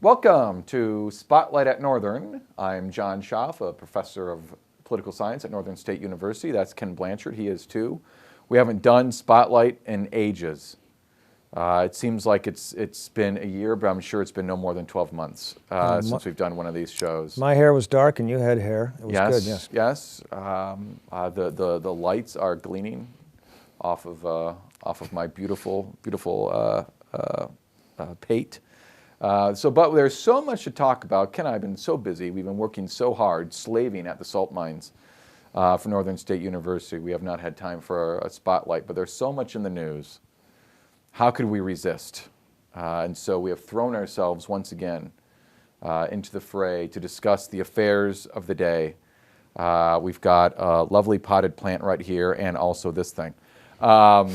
Welcome to Spotlight at Northern. I'm John Schaaf, a professor of political science at Northern State University. That's Ken Blanchard, he is too. We haven't done Spotlight in ages. It seems like it's been a year, but I'm sure it's been no more than 12 months since we've done one of these shows. My hair was dark and you had hair. It was good, yes. Yes. The lights are gleaming off of my beautiful pate. But there's so much to talk about. Ken and I have been so busy. We've been working so hard, slaving at the salt mines for Northern State University. We have not had time for a spotlight, but there's so much in the news. How could we resist? And so we have thrown ourselves once again into the fray to discuss the affairs of the day. We've got a lovely potted plant right here and also this thing. One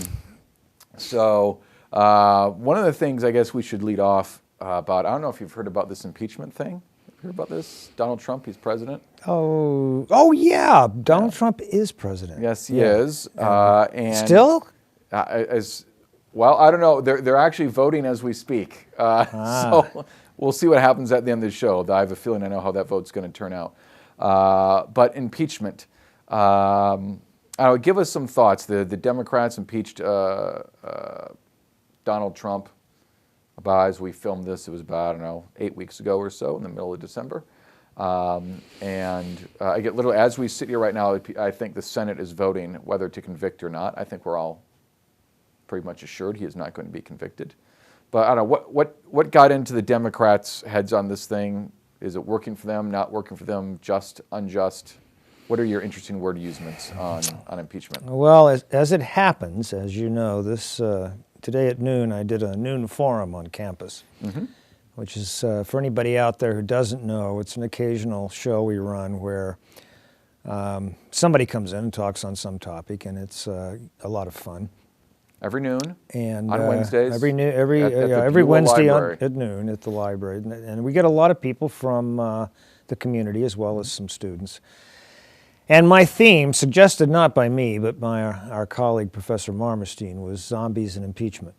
of the things I guess we should lead off about, I don't know if you've heard about this impeachment thing. Have you heard about this? Donald Trump, he's president. Oh yeah, Donald Trump is president. Yes, he is. And still? Well, I don't know. They're actually voting as we speak. So we'll see what happens at the end of the show. I have a feeling I know how that vote's going to turn out. But impeachment. Give us some thoughts. The Democrats impeached Donald Trump about, as we filmed this, it was about, I don't know, 8 weeks ago or so, in the middle of December. I get little, as we sit here right now, I think the Senate is voting whether to convict or not. I think we're all pretty much assured he is not going to be convicted. But I don't know, what got into the Democrats' heads on this thing? Is it working for them, not working for them, just, unjust? What are your interesting word usements on impeachment? Well, as it happens, as you know, today at noon I did a noon forum on campus, which is, for anybody out there who doesn't know, it's an occasional show we run where somebody comes in and talks on some topic, and it's a lot of fun. Every noon, and on Wednesdays, every Wednesday at noon at the library, and we get a lot of people from the community as well as some students. And my theme, suggested not by me but by our colleague Professor Marmerstein, was zombies and impeachment.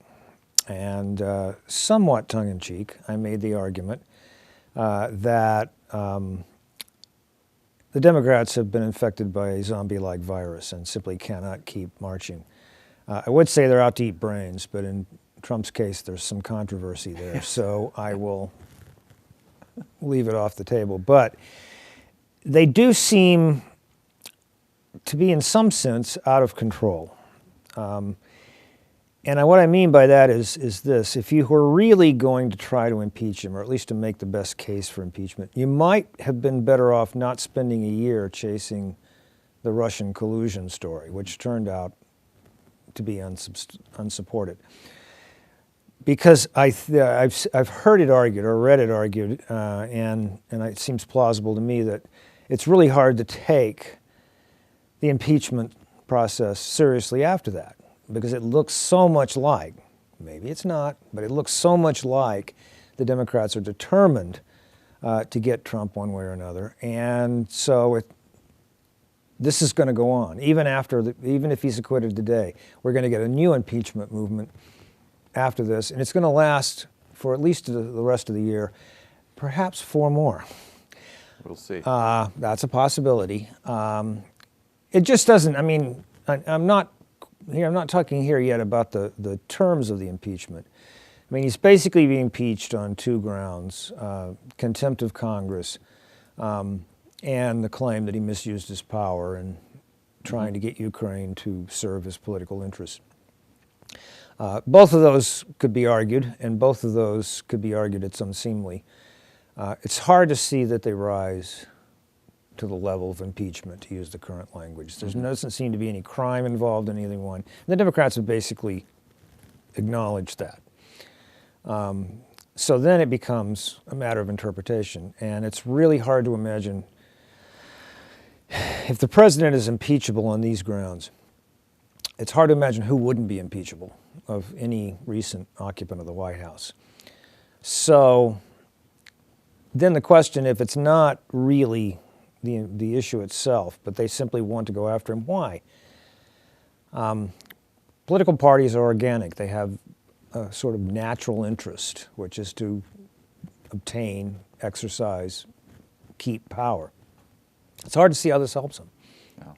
And somewhat tongue-in-cheek, I made the argument that the Democrats have been infected by a zombie-like virus and simply cannot keep marching. I would say they're out to eat brains, but in Trump's case, there's some controversy there, so I will leave it off the table. But they do seem to be, in some sense, out of control. And what I mean by that is this. If you were really going to try to impeach him, or at least to make the best case for impeachment, you might have been better off not spending a year chasing the Russian collusion story, which turned out to be unsupported. Because I've heard it argued or read it argued, and it seems plausible to me that it's really hard to take the impeachment process seriously after that, because it looks so much like, maybe it's not, but it looks so much like the Democrats are determined to get Trump one way or another, and so this is going to go on even if he's acquitted today. We're going to get a new impeachment movement after this, and it's going to last for at least the rest of the year, perhaps 4 more. We'll see. That's a possibility. It just doesn't. I mean, I'm not talking here yet about the terms of the impeachment. I mean, he's basically being impeached on 2 grounds: contempt of Congress, and the claim that he misused his power in trying to get Ukraine to serve his political interests. Both of those could be argued, and both of those could be argued it's unseemly. It's hard to see that they rise to the level of impeachment, to use the current language. There doesn't seem to be any crime involved in either one. And the Democrats have basically acknowledged that. So then it becomes a matter of interpretation, and it's really hard to imagine if the president is impeachable on these grounds. It's hard to imagine who wouldn't be impeachable of any recent occupant of the White House. So then the question, if it's not really the issue itself, but they simply want to go after him, why? Political parties are organic. They have a sort of natural interest, which is to obtain, exercise, keep power. It's hard to see how this helps them. Yeah.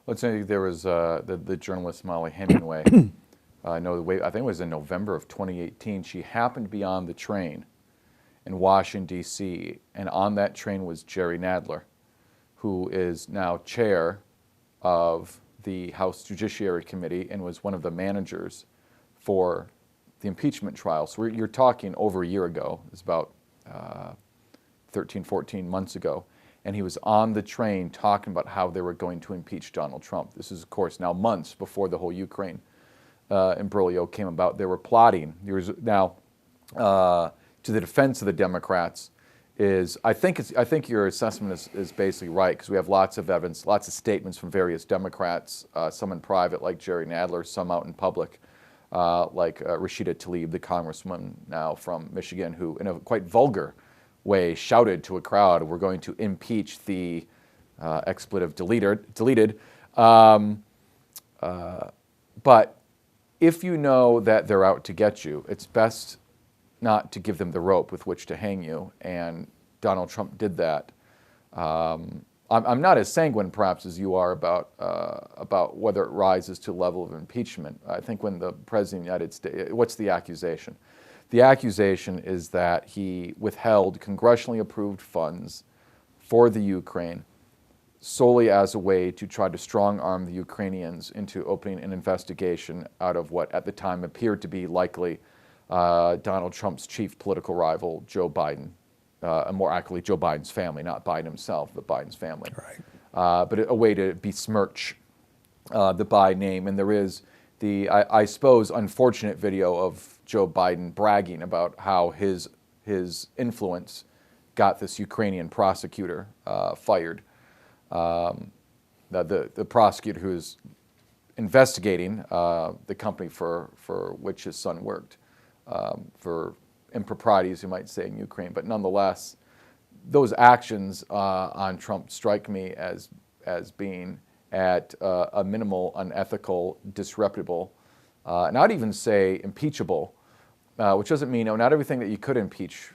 Let's say there was the journalist Molly Hemingway. I know I think it was in November of 2018. She happened to be on the train in Washington, D.C., and on that train was Jerry Nadler, who is now chair of the House Judiciary Committee and was one of the managers for the impeachment trial. So you're talking over a year ago. It's about 13, 14 months ago. And he was on the train talking about how they were going to impeach Donald Trump. This is, of course, now months before the whole Ukraine imbroglio came about. They were plotting. There was now, to the defense of the Democrats, I think your assessment is basically right, because we have lots of evidence, lots of statements from various Democrats, some in private like Jerry Nadler, some out in public like Rashida Tlaib, the congresswoman now from Michigan, who in a quite vulgar way shouted to a crowd, "We're going to impeach the expletive deleted." But if you know that they're out to get you, it's best not to give them the rope with which to hang you, and Donald Trump did that. I'm not as sanguine, perhaps, as you are about whether it rises to the level of impeachment. I think when the President of the United States, what's the accusation? The accusation is that he withheld congressionally approved funds for the Ukraine solely as a way to try to strong-arm the Ukrainians into opening an investigation out of what at the time appeared to be likely Donald Trump's chief political rival, Joe Biden, and more accurately, Joe Biden's family, not Biden himself, but Biden's family. Right. But a way to besmirch the Biden name. And there is the, I suppose, unfortunate video of Joe Biden bragging about how his influence got this Ukrainian prosecutor fired. The prosecutor who is investigating the company for which his son worked for improprieties, you might say, in Ukraine. But nonetheless, those actions on Trump strike me as being at a minimal, unethical, disreputable, and I'd even say impeachable, which doesn't mean not everything that you could impeach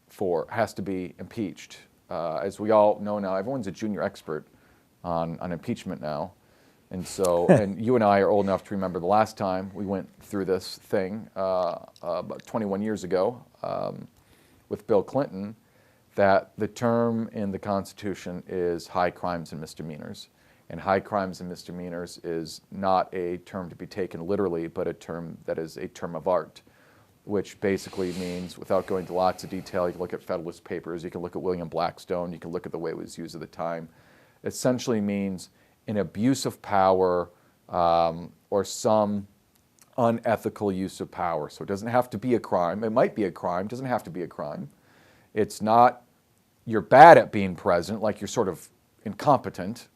for has to be impeached. As we all know now, everyone's a junior expert on impeachment now. And so, and you and I are old enough to remember the last time we went through this thing about 21 years ago with Bill Clinton, that the term in the Constitution is high crimes and misdemeanors. And high crimes and misdemeanors is not a term to be taken literally, but a term that is a term of art, which basically means, without going into lots of detail, you can look at Federalist Papers, you can look at William Blackstone, you can look at the way it was used at the time. Essentially means an abuse of power or some unethical use of power. So it doesn't have to be a crime. It might be a crime, doesn't have to be a crime. It's not, you're bad at being president, like you're sort of incompetent.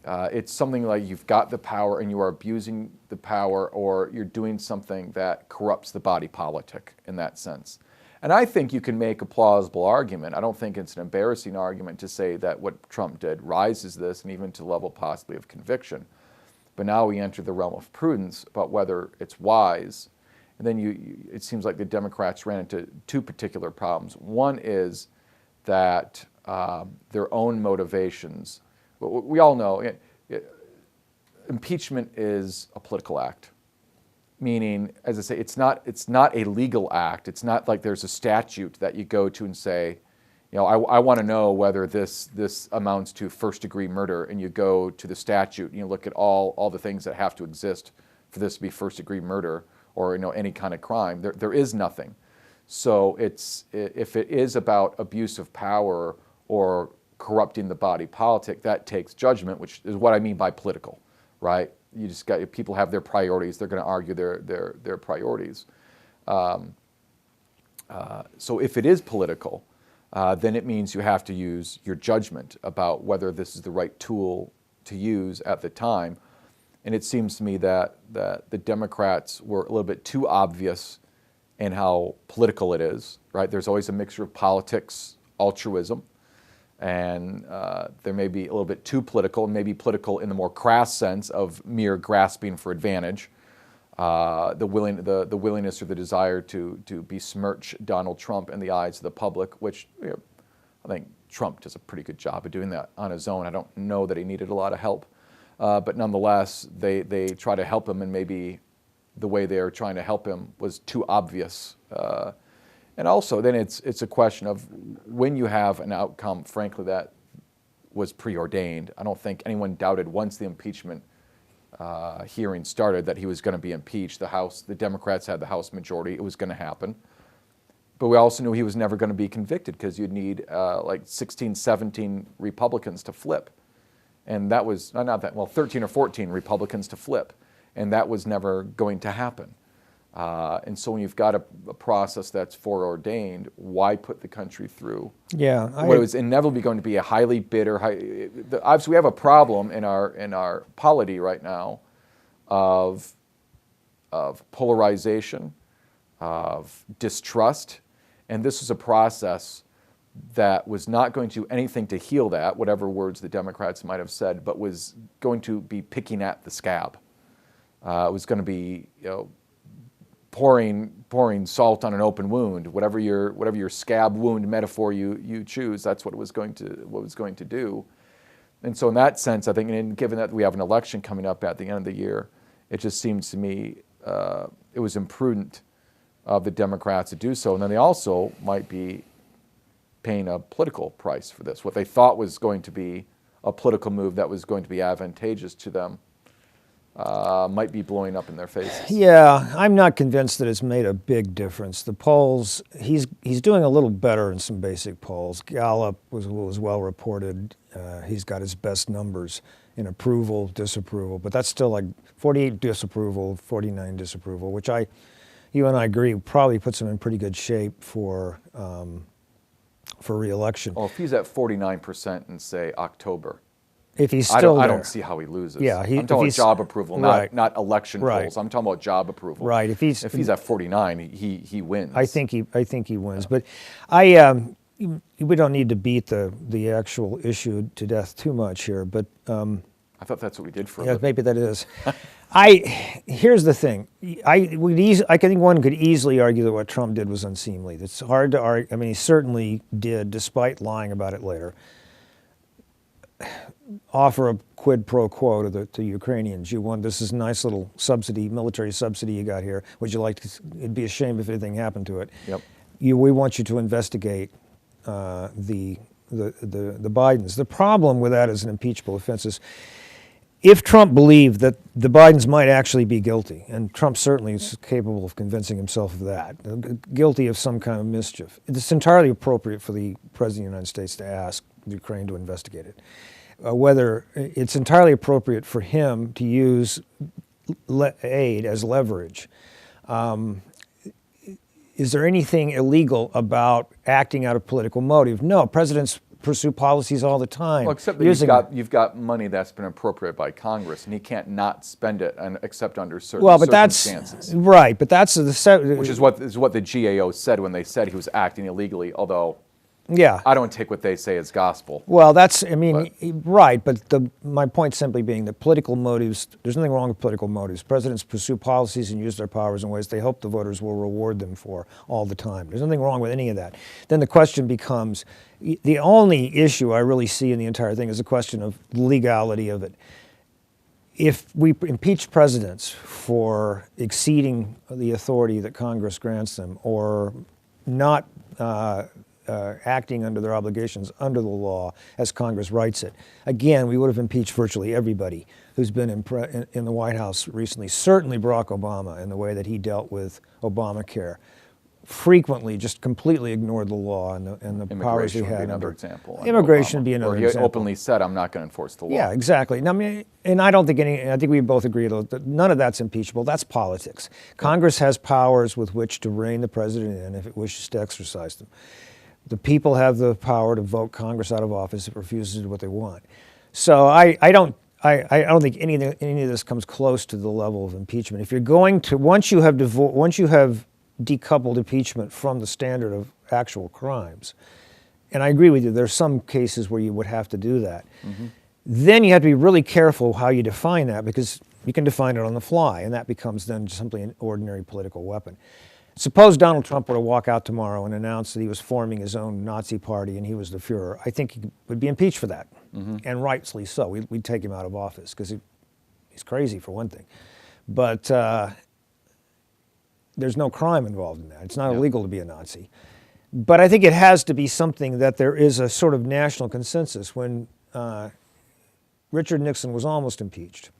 It's something like you've got the power and you are abusing the power, or you're doing something that corrupts the body politic in that sense. And I think you can make a plausible argument. I don't think it's an embarrassing argument to say that what Trump did rises this, and even to the level possibly of conviction. But now we enter the realm of prudence about whether it's wise. And then it seems like the Democrats ran into two particular problems. One is that their own motivations. We all know impeachment is a political act. Meaning, as I say, it's not a legal act. It's not like there's a statute that you go to and say, you know, I want to know whether this amounts to first-degree murder, and you go to the statute and you look at all the things that have to exist for this to be first-degree murder, or any kind of crime. There is nothing. So if it is about abuse of power or corrupting the body politic, that takes judgment, which is what I mean by political, right? You just got, people have their priorities. They're going to argue their priorities. So if it is political, then it means you have to use your judgment about whether this is the right tool to use at the time. And it seems to me that the Democrats were a little bit too obvious in how political it is, right? There's always a mixture of politics, altruism, and there may be a little bit too political, and maybe political in the more crass sense of mere grasping for advantage. the willingness or the desire to besmirch Donald Trump in the eyes of the public, which I think Trump does a pretty good job of doing that on his own. I don't know that he needed a lot of help, but nonetheless, they try to help him, and maybe the way they are trying to help him was too obvious. And also, then it's a question of when you have an outcome, frankly, that was preordained. I don't think anyone doubted once the impeachment hearing started that he was going to be impeached. The Democrats had the House majority. It was going to happen. But we also knew he was never going to be convicted because you'd need like 16, 17 Republicans to flip. And that was, not that, well, 13 or 14 Republicans to flip. And that was never going to happen. And so when you've got a process that's foreordained, why put the country through what was inevitably going to be a highly bitter, obviously we have a problem in our polity right now of polarization, of distrust, and this is a process that was not going to do anything to heal that, whatever words the Democrats might have said, but was going to be picking at the scab. It was going to be, pouring salt on an open wound. Whatever your scab wound metaphor you choose, that's what it was going to do. And so in that sense, I think, and given that we have an election coming up at the end of the year, it just seems to me it was imprudent of the Democrats to do so. And then they also might be paying a political price for this. What they thought was going to be a political move that was going to be advantageous to them might be blowing up in their faces. Yeah, I'm not convinced that it's made a big difference. The polls, he's doing a little better in some basic polls. Gallup was well reported. He's got his best numbers in approval, disapproval, but that's still like 48 disapproval, 49 disapproval, which you and I agree probably puts him in pretty good shape for re-election. Well, if he's at 49% in, say, October, if he's still I don't see how he loses. Yeah, I'm talking about job approval, not election polls. I'm talking about job approval. Right. If he's at 49, he wins. I think he wins. But we don't need to beat the actual issue to death too much here. But I thought that's what we did for a living. Maybe that is. Here's the thing. I think one could easily argue that what Trump did was unseemly. It's hard to argue. I mean, he certainly did, despite lying about it later, offer a quid pro quo to Ukrainians. You want this is a nice little subsidy, military subsidy you got here. Would you like to? It'd be a shame if anything happened to it. Yep. We want you to investigate the Bidens. The problem with that as an impeachable offense is, if Trump believed that the Bidens might actually be guilty, and Trump certainly is capable of convincing himself of that, guilty of some kind of mischief, it's entirely appropriate for the President of the United States to ask Ukraine to investigate it. Whether it's entirely appropriate for him to use aid as leverage. Is there anything illegal about acting out of political motive? No, presidents pursue policies all the time. Well, except that you've got money that's been appropriated by Congress, and he can't not spend it except under certain circumstances. Right, but that's which is what the GAO said when they said he was acting illegally. Although, I don't take what they say as gospel. Well, right, but my point simply being that political motives, there's nothing wrong with political motives. Presidents pursue policies and use their powers in ways they hope the voters will reward them for all the time. There's nothing wrong with any of that. Then the question becomes, the only issue I really see in the entire thing is a question of legality of it. If we impeach presidents for exceeding the authority that Congress grants them or not acting under their obligations under the law as Congress writes it. Again, we would have impeached virtually everybody who's been in the White House recently, certainly Barack Obama in the way that he dealt with Obamacare. Frequently just completely ignored the law and the powers he had. Immigration would be another example. Immigration would be another example. He openly said, I'm not going to enforce the law. Yeah, exactly. And I don't think I think we both agree that none of that's impeachable. That's politics. Congress has powers with which to rein the president in if it wishes to exercise them. The people have the power to vote Congress out of office if it refuses to do what they want. So I don't think any of this comes close to the level of impeachment. If you're going to once you have decoupled impeachment from the standard of actual crimes, and I agree with you, there's some cases where you would have to do that. Mm-hmm. Then you have to be really careful how you define that, because You can define it on the fly, and that becomes then simply an ordinary political weapon. Suppose Donald Trump were to walk out tomorrow and announce that he was forming his own Nazi party and he was the Fuhrer. I think he would be impeached for that, and rightfully so. We'd take him out of office because he's crazy, for one thing. But there's no crime involved in that. It's not illegal to be a Nazi. But I think it has to be something that there is a sort of national consensus. When Richard Nixon was almost impeached,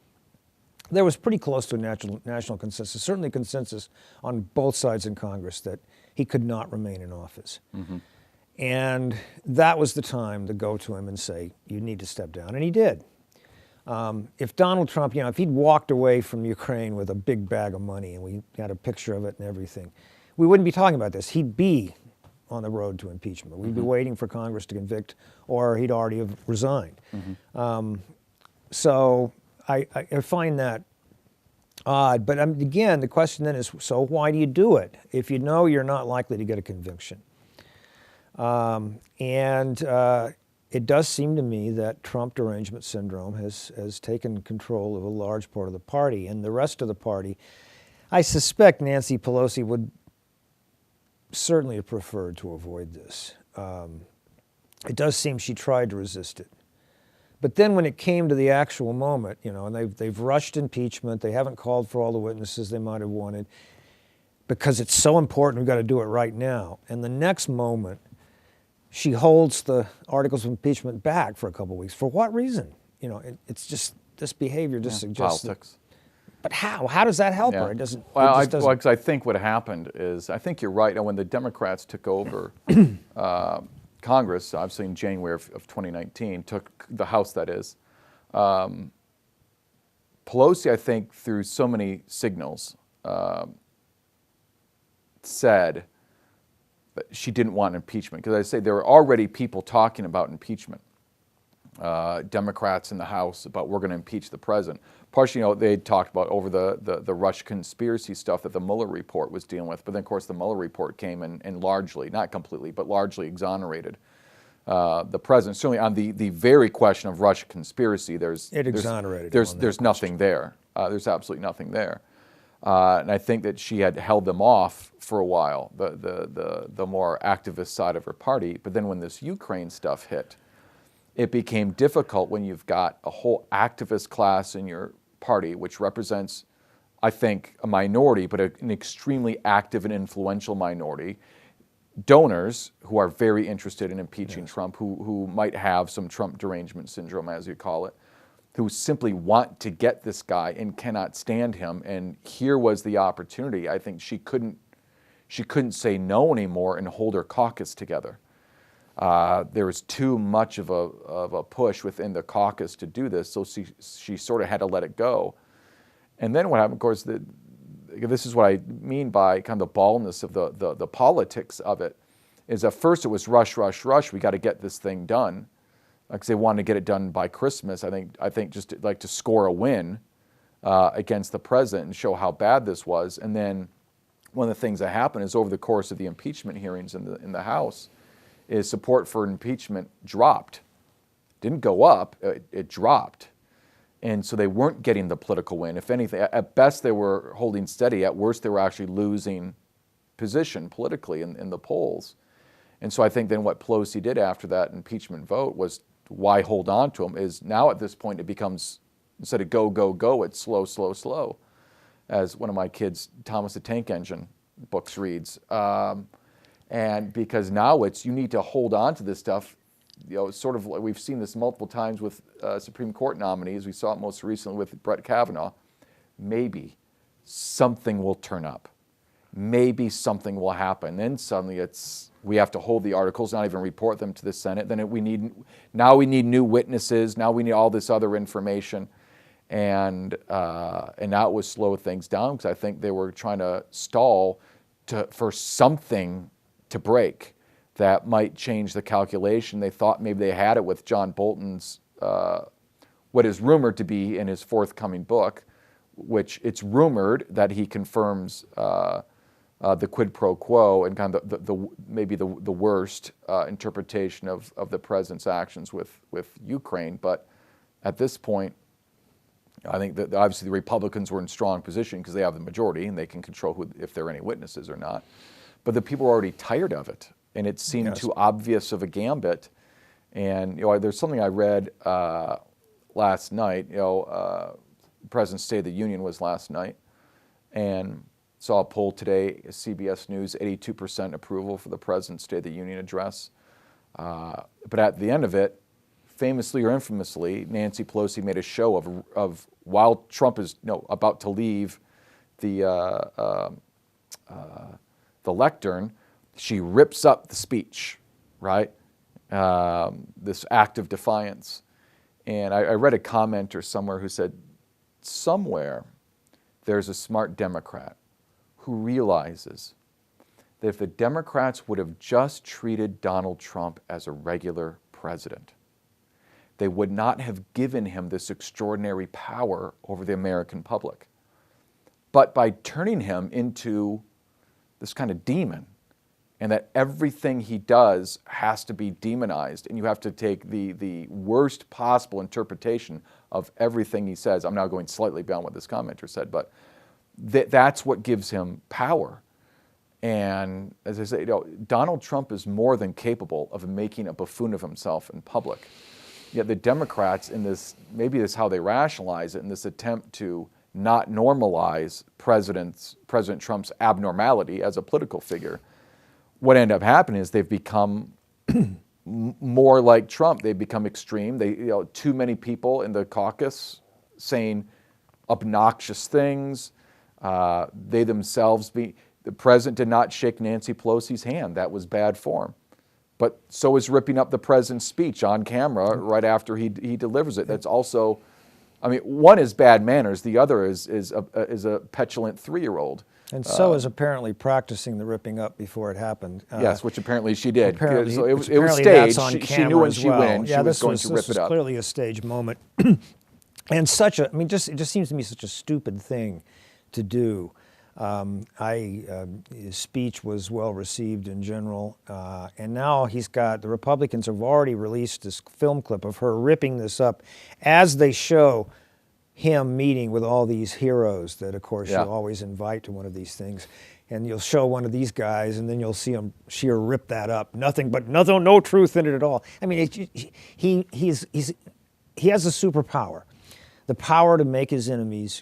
there was pretty close to a national consensus, certainly consensus on both sides in Congress that he could not remain in office. And that was the time to go to him and say, you need to step down. And he did. If Donald Trump, if he'd walked away from Ukraine with a big bag of money and we had a picture of it and everything, we wouldn't be talking about this. He'd be on the road to impeachment. We'd be waiting for Congress to convict, or he'd already have resigned. So I find that odd. But again, the question then is, so why do you do it if you know you're not likely to get a conviction? It does seem to me that Trump derangement syndrome has taken control of a large part of the party. And the rest of the party, I suspect Nancy Pelosi would certainly have preferred to avoid this. It does seem she tried to resist it. But then when it came to the actual moment, and they've rushed impeachment, they haven't called for all the witnesses they might have wanted, because it's so important, we've got to do it right now. And the next moment, she holds the articles of impeachment back for a couple of weeks. For what reason? It's just, this behavior just suggests politics. But how? How does that help her? It doesn't. Well, it just doesn't. 'cause I think what happened is, I think you're right. When the Democrats took over Congress, obviously in January of 2019, took the House, that is, Pelosi, I think, through so many signals, said that she didn't want impeachment. Because I say there were already people talking about impeachment. Democrats in the House about, we're going to impeach the president. Partially, they talked about over the Russia conspiracy stuff that the Mueller report was dealing with. But then, of course, the Mueller report came and largely, not completely, but largely exonerated the president. Certainly on the very question of Russia conspiracy, there's nothing there. There's absolutely nothing there. And I think that she had held them off for a while, the more activist side of her party. But then when this Ukraine stuff hit, it became difficult when you've got a whole activist class in your party, which represents, I think, a minority, but an extremely active and influential minority. Donors who are very interested in impeaching Trump, who might have some Trump derangement syndrome, as you call it, who simply want to get this guy and cannot stand him. And here was the opportunity. I think she couldn't say no anymore and hold her caucus together. There was too much of a push within the caucus to do this, so she sort of had to let it go. And then what happened, of course, this is what I mean by kind of the baldness of the politics of it, is at first it was rush, rush, rush, we got to get this thing done, because they wanted to get it done by Christmas. I think just like to score a win against the president and show how bad this was. And then one of the things that happened is over the course of the impeachment hearings in the House, is support for impeachment dropped. Didn't go up, it dropped. And so they weren't getting the political win. If anything, at best they were holding steady. At worst, they were actually losing position politically in the polls. And so I think then what Pelosi did after that impeachment vote was, why hold on to him, is now at this point it becomes, instead of go, go, go, it's slow, slow, slow. As one of my kids, Thomas the Tank Engine books reads. And because now it's, you need to hold on to this stuff, sort of like we've seen this multiple times with Supreme Court nominees. We saw it most recently with Brett Kavanaugh. Maybe something will turn up. Maybe something will happen. Then suddenly we have to hold the articles, not even report them to the Senate. Then we need new witnesses. Now we need all this other information. And now it would slow things down, because I think they were trying to stall for something to break that might change the calculation. They thought maybe they had it with John Bolton's, what is rumored to be in his forthcoming book, which it's rumored that he confirms the quid pro quo and kind of maybe the worst interpretation of the president's actions with Ukraine. But at this point, I think that obviously the Republicans were in strong position because they have the majority and they can control if there are any witnesses or not. But the people were already tired of it, and it seemed Yes. too obvious of a gambit. And there's something I read last night. President's State of the Union was last night, and saw a poll today, CBS News, 82% approval for the President's State of the Union address. But at the end of it, famously or infamously, Nancy Pelosi made a show of while Trump is about to leave the lectern, she rips up the speech, right? This act of defiance. And I read a commenter somewhere who said, somewhere there's a smart Democrat who realizes that if the Democrats would have just treated Donald Trump as a regular president, they would not have given him this extraordinary power over the American public. But by turning him into this kind of demon, and that everything he does has to be demonized, and you have to take the worst possible interpretation of everything he says. I'm now going slightly beyond what this commenter said, but that's what gives him power. And as I say, Donald Trump is more than capable of making a buffoon of himself in public. Yet the Democrats, in this, maybe this is how they rationalize it, in this attempt to not normalize President Trump's abnormality as a political figure, what ended up happening is they've become more like Trump. They've become extreme. Too many people in the caucus saying obnoxious things. They themselves the president did not shake Nancy Pelosi's hand. That was bad form. But so is ripping up the president's speech on camera right after he delivers it. That's also, I mean, one is bad manners. The other is a petulant 3-year-old. And so is apparently practicing the ripping up before it happened. Yes, which apparently she did. Apparently, So it was apparently staged. that's on She knew when as she well. went in, Yeah, she was going to rip this it was up. clearly a staged moment. And it just seems to me such a stupid thing to do. His speech was well received in general, and now the Republicans have already released this film clip of her ripping this up as they show him meeting with all these heroes that, of course, you always invite to one of these things. And you'll show one of these guys, and then you'll see her rip that up. No truth in it at all. I mean, he has a superpower, the power to make his enemies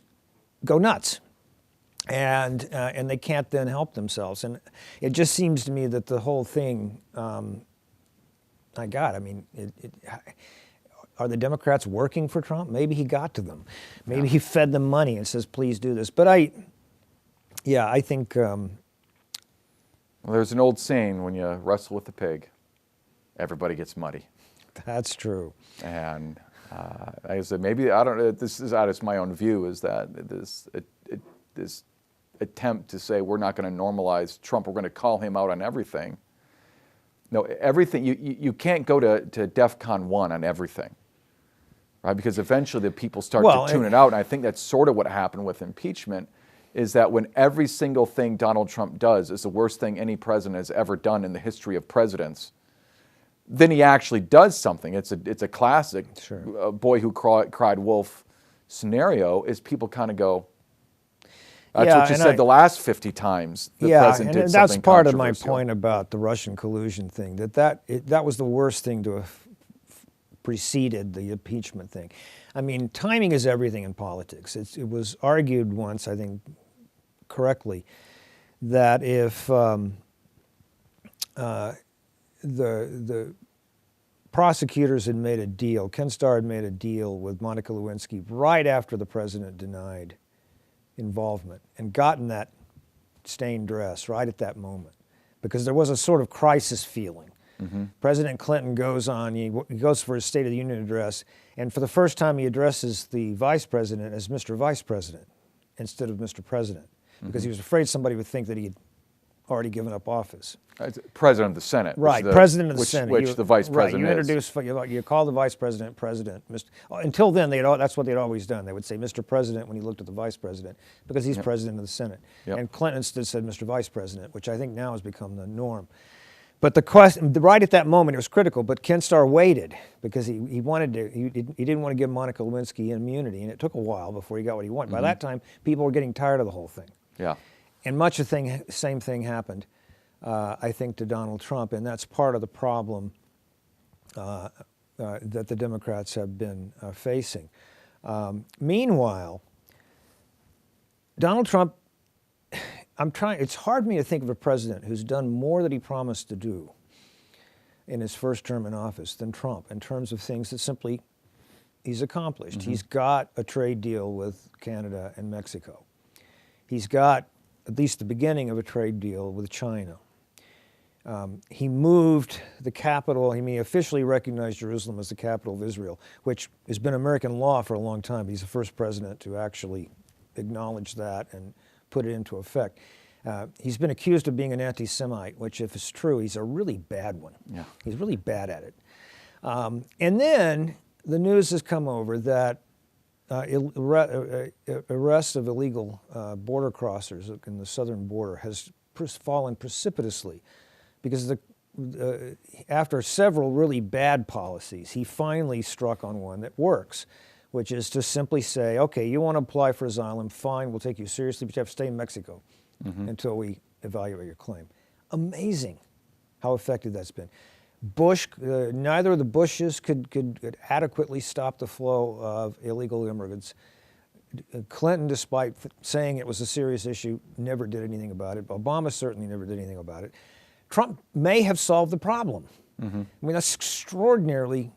go nuts. And they can't then help themselves. And it just seems to me that the whole thing, are the Democrats working for Trump? Maybe he got to them. Maybe he fed them money and says, please do this. But I think... Well, there's an old saying, when you wrestle with the pig, everybody gets muddy. That's true. And I said, maybe, I don't know, this is out of my own view, is that this attempt to say we're not going to normalize Trump, we're going to call him out on everything. No, everything, you can't go to DEFCON 1 on everything, right? Because eventually the people start to tune it out, and I think that's sort of what happened with impeachment, is that when every single thing Donald Trump does is the worst thing any president has ever done in the history of presidents, then he actually does something. It's a classic boy who cried wolf scenario, is people kind of go, that's what you said the last 50 times the president did something that's part of my controversial. point about the Russian collusion thing, that was the worst thing to have preceded the impeachment thing. I mean, timing is everything in politics. It was argued once, I think correctly, that if the prosecutors had made a deal, Ken Starr had made a deal with Monica Lewinsky right after the president denied involvement and gotten that stained dress right at that moment, because there was a sort of crisis feeling. Mm-hmm. President Clinton goes on, he goes for his State of the Union address, and for the first time he addresses the vice president as Mr. Vice President instead of Mr. President, because he was afraid somebody would think that he had already given up office. President of the Senate. Right, President of the Senate. Which the Vice President you introduce, you call the Vice President President. Until then, that's what they'd always done. They would say Mr. President when he looked at the Vice President, because he's President of the Senate. And Clinton instead said Mr. Vice President, which I think now has become the norm. But the question, right at that moment, it was critical. But Ken Starr waited because he wanted to. He didn't want to give Monica Lewinsky immunity, and it took a while before he got what he wanted. By that time, people were getting tired of the whole thing. Yeah. And much the same thing happened, I think, to Donald Trump, and that's part of the problem that the Democrats have been facing. Meanwhile, Donald Trump. It's hard for me to think of a president who's done more than he promised to do in his first term in office than Trump in terms of things that simply he's accomplished. Mm-hmm. He's got a trade deal with Canada and Mexico. He's got at least the beginning of a trade deal with China. He moved the capital, he officially recognized Jerusalem as the capital of Israel, which has been American law for a long time. He's the first president to actually acknowledge that and put it into effect. He's been accused of being an anti-Semite, which if it's true, he's a really bad one. Yeah. He's really bad at it. And then the news has come over that arrest of illegal border crossers in the southern border has fallen precipitously because after several really bad policies, he finally struck on one that works, which is to simply say, okay, you want to apply for asylum, fine, we'll take you seriously, but you have to stay in Mexico until we evaluate your claim. Amazing how effective that's been. Neither of the Bushes could adequately stop the flow of illegal immigrants. Clinton, despite saying it was a serious issue, never did anything about it. Obama certainly never did anything about it. Trump may have solved the problem. I mean, that's extraordinarily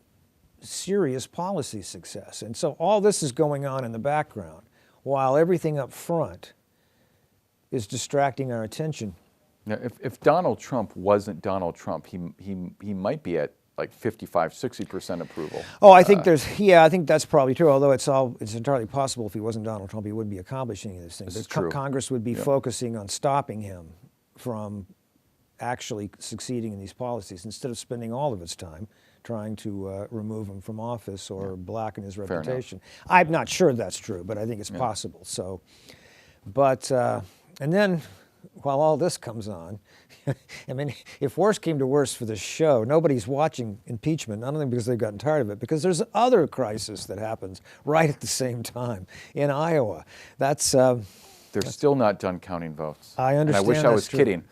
serious policy success. And so all this is going on in the background while everything up front is distracting our attention. Now, if Donald Trump wasn't Donald Trump, he might be at like 55, 60% approval. Oh, I think I think that's probably true, although it's entirely possible if he wasn't Donald Trump, he wouldn't be accomplishing any of these things. Congress would be focusing on stopping him from actually succeeding in these policies instead of spending all of its time trying to remove him from office or blacken his reputation. I'm not sure that's true, but I think it's possible. So, but, and then while all this comes on, I mean, if worse came to worse for this show, nobody's watching impeachment, not only because they've gotten tired of it, because there's other crisis that happens right at the same time in Iowa. They're still not done counting votes. I understand. And I wish I was kidding.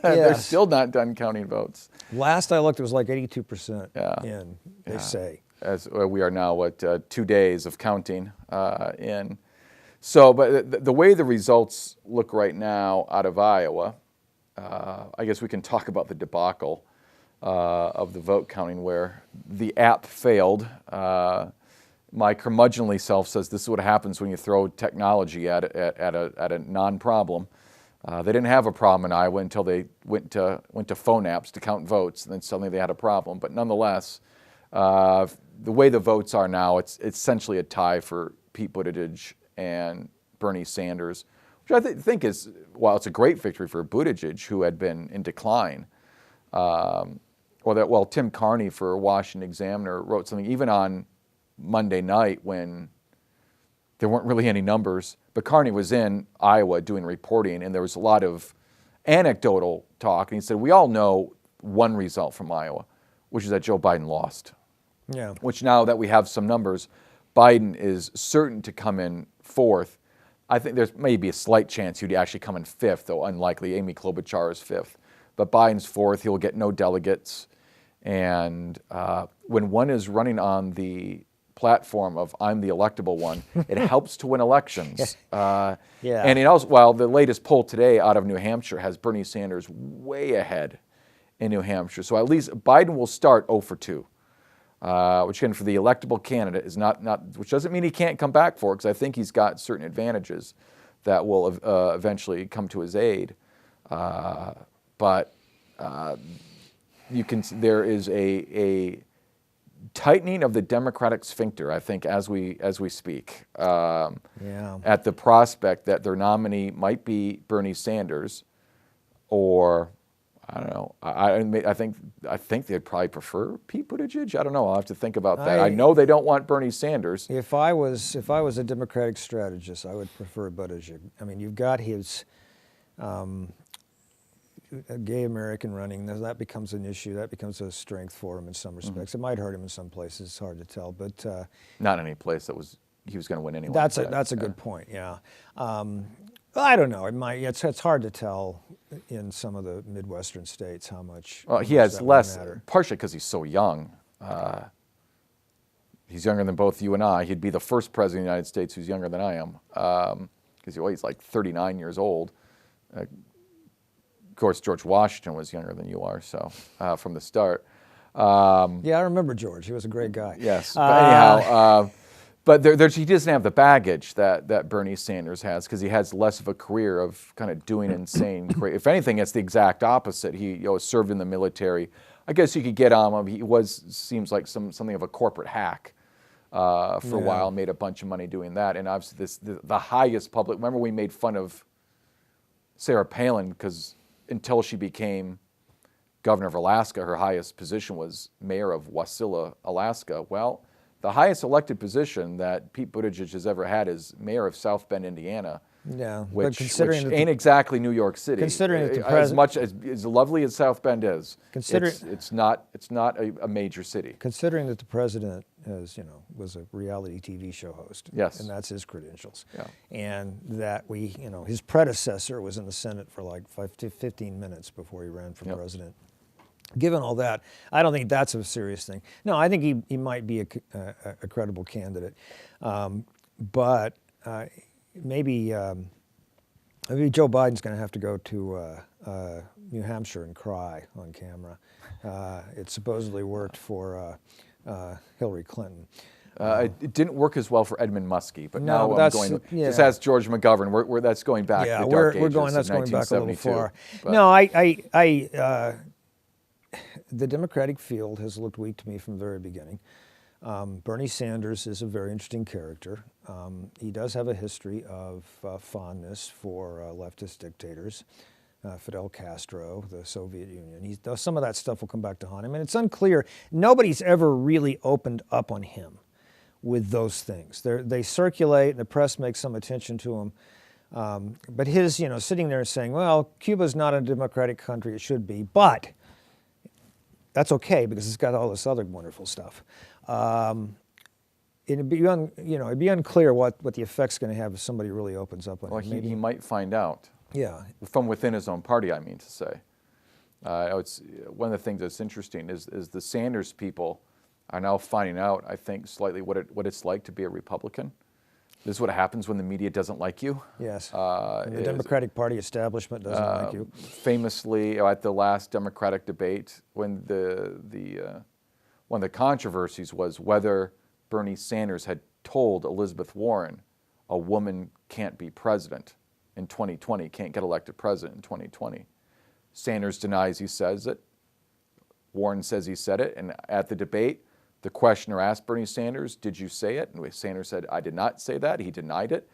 They're still not done counting votes. Last I looked, it was like 82% in, they say. As we are now at 2 days of counting in. So, but the way the results look right now out of Iowa, I guess we can talk about the debacle of the vote counting where the app failed. My curmudgeonly self says this is what happens when you throw technology at a non-problem. They didn't have a problem in Iowa until they went to phone apps to count votes, and then suddenly they had a problem. But nonetheless, the way the votes are now, it's essentially a tie for Pete Buttigieg and Bernie Sanders, which I think is, while it's a great victory for Buttigieg, who had been in decline. Tim Carney for Washington Examiner wrote something even on Monday night when there weren't really any numbers, but Carney was in Iowa doing reporting, and there was a lot of anecdotal talk, and he said, we all know one result from Iowa, which is that Joe Biden lost. Yeah. Which now that we have some numbers, Biden is certain to come in fourth. I think there's maybe a slight chance he'd actually come in fifth, though unlikely. Amy Klobuchar is fifth. But Biden's fourth, he'll get no delegates. And when one is running on the platform of I'm the electable one, it helps to win elections. And it also, while the latest poll today out of New Hampshire has Bernie Sanders way ahead in New Hampshire. So at least Biden will start 0 for 2. Which again for the electable candidate is not which doesn't mean he can't come back for it, because I think he's got certain advantages that will eventually come to his aid. But there is a tightening of the Democratic sphincter, I think, as we speak, at the prospect that their nominee might be Bernie Sanders, or I don't know. I think they'd probably prefer Pete Buttigieg. I don't know. I'll have to think about that. I know they don't want Bernie Sanders. If I was a Democratic strategist, I would prefer Buttigieg. I mean, you've got his a gay American running, that becomes an issue. That becomes a strength for him in some respects. It might hurt him in some places. It's hard to tell, but Not any place that he was going to win anyway. that's a good point. Yeah, I don't know. It might. It's hard to tell in some of the Midwestern states how much. Well, how he much has that would less, matter. partially because he's so young. He's younger than both you and I. He'd be the first president of the United States who's younger than I am, because he's like 39 years old. Of course, George Washington was younger than you are, so from the start. Yeah, I remember George. He was a great guy. Yes, but anyhow, but he doesn't have the baggage that Bernie Sanders has, because he has less of a career of kind of doing insane. If anything, it's the exact opposite. He served in the military. I guess you could get on him. He seems like something of a corporate hack for a while. Made a bunch of money doing that, and obviously the highest public. Remember, we made fun of Sarah Palin because until she became governor of Alaska, her highest position was mayor of Wasilla, Alaska. Well, the highest elected position that Pete Buttigieg has ever had is mayor of South Bend, Indiana. Yeah, Which considering that ain't exactly New York City. Considering that the as much as lovely as South Bend is, Considering- it's not a major city. Considering that the president was a reality TV show host, Yes. and that's his credentials, Yeah. and that his predecessor was in the Senate for like 15 minutes before he ran for Yep. president. Given all that, I don't think that's a serious thing. No, I think he might be a credible candidate, but maybe Joe Biden's going to have to go to New Hampshire and cry on camera. It supposedly worked for Hillary Clinton. It didn't work as well for Edmund Muskie, but No, now that's- I'm going. yeah. Just ask George McGovern. We're that's going back Yeah, to the dark we're ages going. of That's going back a little 1972. far. But- No, the Democratic field has looked weak to me from the very beginning. Bernie Sanders is a very interesting character. He does have a history of fondness for leftist dictators, Fidel Castro, the Soviet Union. Some of that stuff will come back to haunt him, and it's unclear. Nobody's ever really opened up on him with those things. They circulate, and the press makes some attention to him. But his, sitting there saying, well, Cuba's not a democratic country, it should be, but that's okay because it's got all this other wonderful stuff. It'd be unclear what the effect's going to have if somebody really opens up on Well, him. he might find out. Yeah. From within his own party, I mean to say. One of the things that's interesting is the Sanders people are now finding out, I think, slightly what it's like to be a Republican. This is what happens when the media doesn't like you. Yes. And the Democratic Party establishment doesn't like you. Famously, at the last Democratic debate, when one of the controversies was whether Bernie Sanders had told Elizabeth Warren, a woman can't be president in 2020, can't get elected president in 2020. Sanders denies he says it. Warren says he said it. And at the debate, the questioner asked Bernie Sanders, did you say it? And Sanders said, I did not say that. He denied it.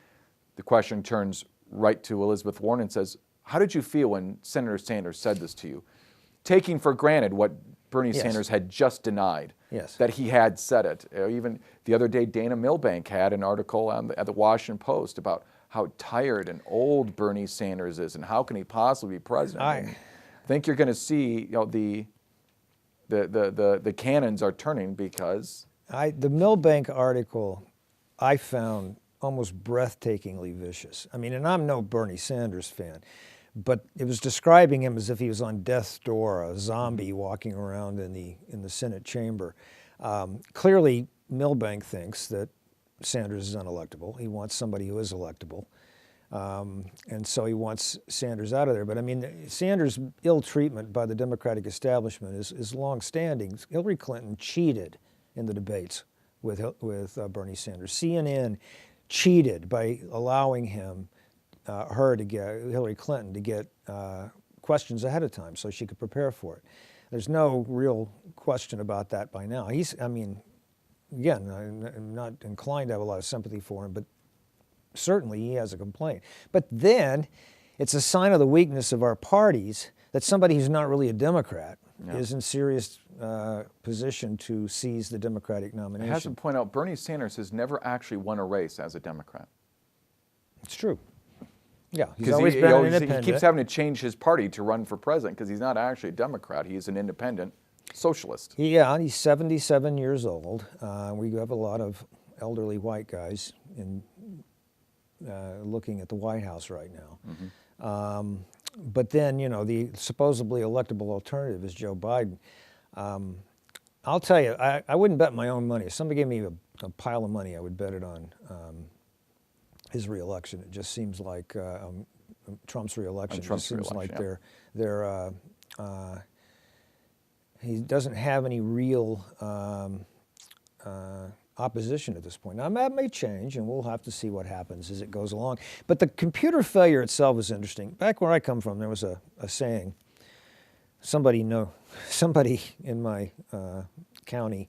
The question turns right to Elizabeth Warren and says, how did you feel when Senator Sanders said this to you? Taking for granted what Bernie Yes. Sanders had just denied, Yes. that he had said it. Even the other day, Dana Milbank had an article at the Washington Post about how tired and old Bernie Sanders is and how can he possibly be president. I think you're going to see the cannons are turning because The Milbank article I found almost breathtakingly vicious. I mean, and I'm no Bernie Sanders fan, but it was describing him as if he was on death's door, a zombie walking around in the Senate chamber. Clearly, Milbank thinks that Sanders is unelectable. He wants somebody who is electable. And so he wants Sanders out of there. But I mean, Sanders' ill treatment by the Democratic establishment is long-standing. Hillary Clinton cheated in the debates with Bernie Sanders. CNN cheated by allowing Hillary Clinton to get questions ahead of time so she could prepare for it. There's no real question about that by now. Again, I'm not inclined to have a lot of sympathy for him, but certainly he has a complaint. But then it's a sign of the weakness of our parties that somebody who's not really a Democrat is in serious position to seize the Democratic nomination. It has to point out Bernie Sanders has never actually won a race as a Democrat. It's true. Yeah, he's Because always been an independent. he keeps having to change his party to run for president because he's not actually a Democrat. He's an independent socialist. Yeah, he's 77 years old. We have a lot of elderly white guys looking at the White House right now. Mm-hmm. But then, you know, the supposedly electable alternative is Joe Biden. I'll tell you, I wouldn't bet my own money. If somebody gave me a pile of money, I would bet it on his reelection. It just seems like Trump's reelection. Trump's It seems like reelection, he doesn't have any real opposition at this point. Now, that may change, and we'll have to see what happens as it goes along. But the computer failure itself is interesting. Back where I come from, there was a saying. Somebody in my county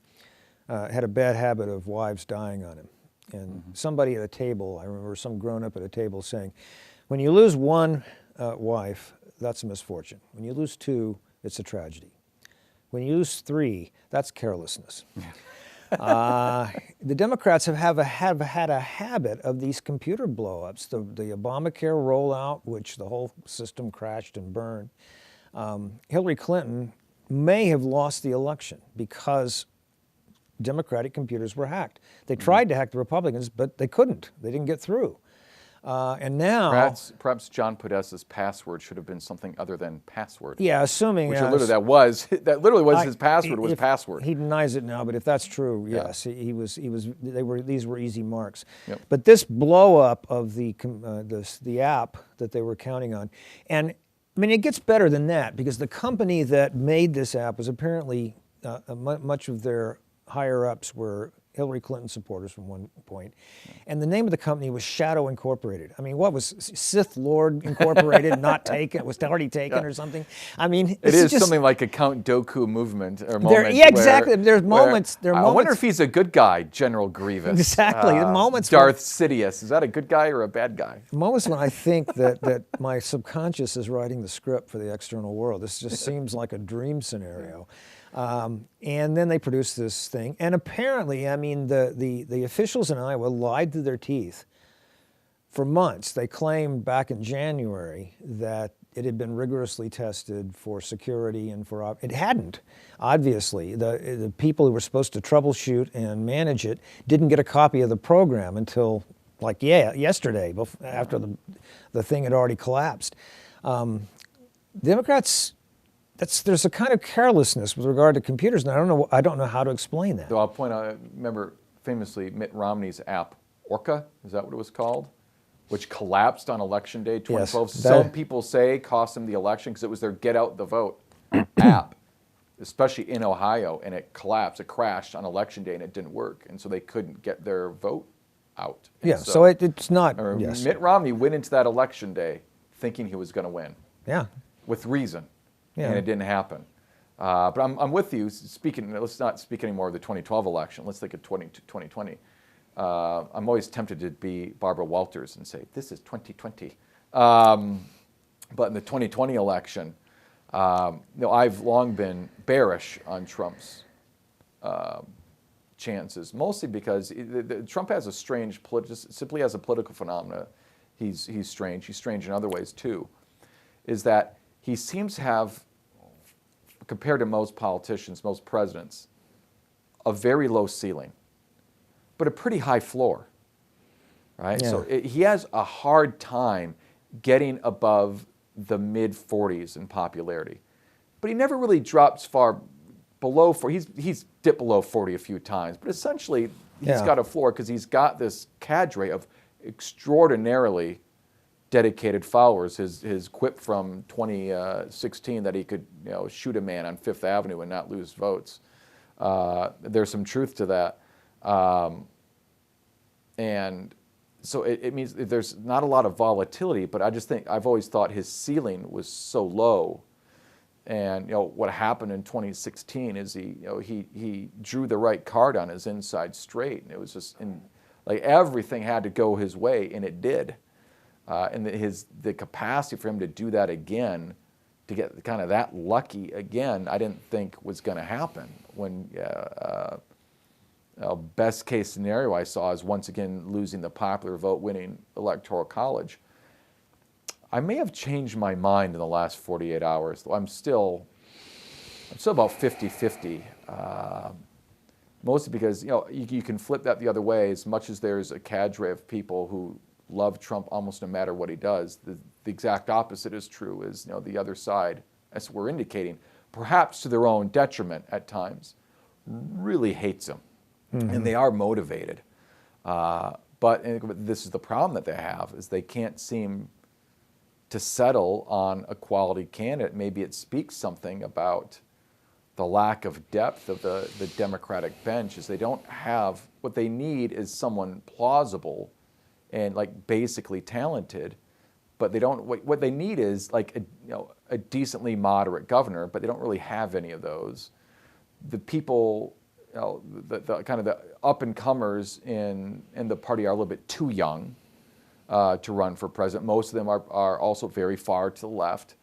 had a bad habit of wives dying on him. And somebody at a table, I remember some grown-up at a table saying, when you lose one wife, that's a misfortune. When you lose two, it's a tragedy. When you lose three, that's carelessness. The Democrats have had a habit of these computer blow-ups. The Obamacare rollout, which the whole system crashed and burned. Hillary Clinton may have lost the election because Democratic computers were hacked. They tried to hack the Republicans, but they couldn't. They didn't get through. And now, perhaps John Podesta's password should have been something other than password. yeah, assuming Which that literally was his password. Was password. He denies it now, but if that's true, Yeah. yes, these were easy marks. Yep. But this blow up of the app that they were counting on, and I mean it gets better than that because the company that made this app was apparently much of their higher ups were Hillary Clinton supporters from one point. And the name of the company was Shadow Incorporated. I mean, what was Sith Lord Incorporated not taken? Was already taken or something? I mean, It is just something like a Count Dooku movement or moment. yeah, exactly. There's moments. I wonder if he's a good guy, General Grievous. Exactly. The moments Darth Sidious. Is that a good guy or a bad guy? Moments when I think that my subconscious is writing the script for the external world. This just seems like a dream scenario. And then they produced this thing. And apparently, I mean, the officials in Iowa lied through their teeth for months. They claimed back in January that it had been rigorously tested for security and for... It hadn't, obviously. The people who were supposed to troubleshoot and manage it didn't get a copy of the program until, like, yesterday, after the thing had already collapsed. Democrats... There's a kind of carelessness with regard to computers, and I don't know how to explain that. So I'll point out, remember famously Mitt Romney's app, Orca, is that what it was called? Which collapsed on election day 2012. Yes, Some people say cost them the election because it was their get out the vote app, especially in Ohio, and it collapsed, it crashed on election day and it didn't work. And so they couldn't get their vote out. And yeah, so it's not, yes. Mitt Romney went into that election day thinking he was going to win. Yeah. With reason. Yeah. And it didn't happen. But I'm with you. Let's not speak anymore of the 2012 election. Let's think of 2020. I'm always tempted to be Barbara Walters and say, this is 2020. But in the 2020 election, I've long been bearish on Trump's chances, mostly because Trump has a strange, simply as a political phenomena, he's strange. He's strange in other ways too, is that he seems to have, compared to most politicians, most presidents, a very low ceiling, but a pretty high floor, right? Yeah. So he has a hard time getting above the mid-40s in popularity, but he never really drops far below 40. He's dipped below 40 a few times, but essentially he's got a floor because he's got this cadre of extraordinarily dedicated followers. His quip from 2016 that he could shoot a man on Fifth Avenue and not lose votes. There's some truth to that. And so it means there's not a lot of volatility, but I just think I've always thought his ceiling was so low. And what happened in 2016 is he drew the right card on his inside straight, and it was just like everything had to go his way, and it did. And the capacity for him to do that again, to get kind of that lucky again, I didn't think was going to happen. When best case scenario I saw is once again losing the popular vote, winning electoral college. I may have changed my mind in the last 48 hours. I'm still about 50-50. Mostly because you can flip that the other way. As much as there's a cadre of people who love Trump almost no matter what he does, the exact opposite is true. Is the other side, as we're indicating, perhaps to their own detriment at times, really hates him, and they are motivated. But this is the problem that they have: is they can't seem to settle on a quality candidate. Maybe it speaks something about the lack of depth of the Democratic bench. Is they don't have what they need is someone plausible and basically talented, but they don't. What they need is a decently moderate governor, but they don't really have any of those. The people, the kind of the up and comers in the party are a little bit too young to run for president. Most of them are also very far to the left,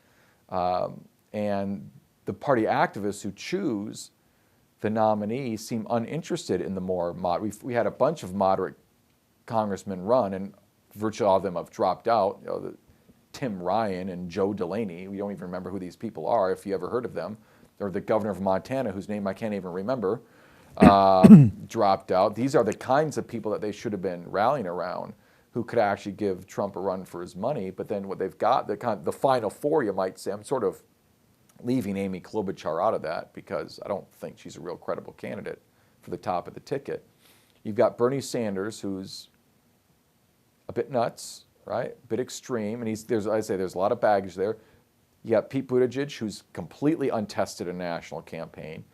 and the party activists who choose the nominee seem uninterested in the more moderate. We had a bunch of moderate congressmen run, and virtually all of them have dropped out. Tim Ryan and Joe Delaney, we don't even remember who these people are, if you ever heard of them, or the governor of Montana, whose name I can't even remember, dropped out. These are the kinds of people that they should have been rallying around, who could actually give Trump a run for his money. But then what they've got, the final four, you might say, I'm sort of leaving Amy Klobuchar out of that because I don't think she's a real credible candidate for the top of the ticket. You've got Bernie Sanders, who's a bit nuts, right? A bit extreme, and there's a lot of baggage there. You got Pete Buttigieg, who's completely untested in a national campaign.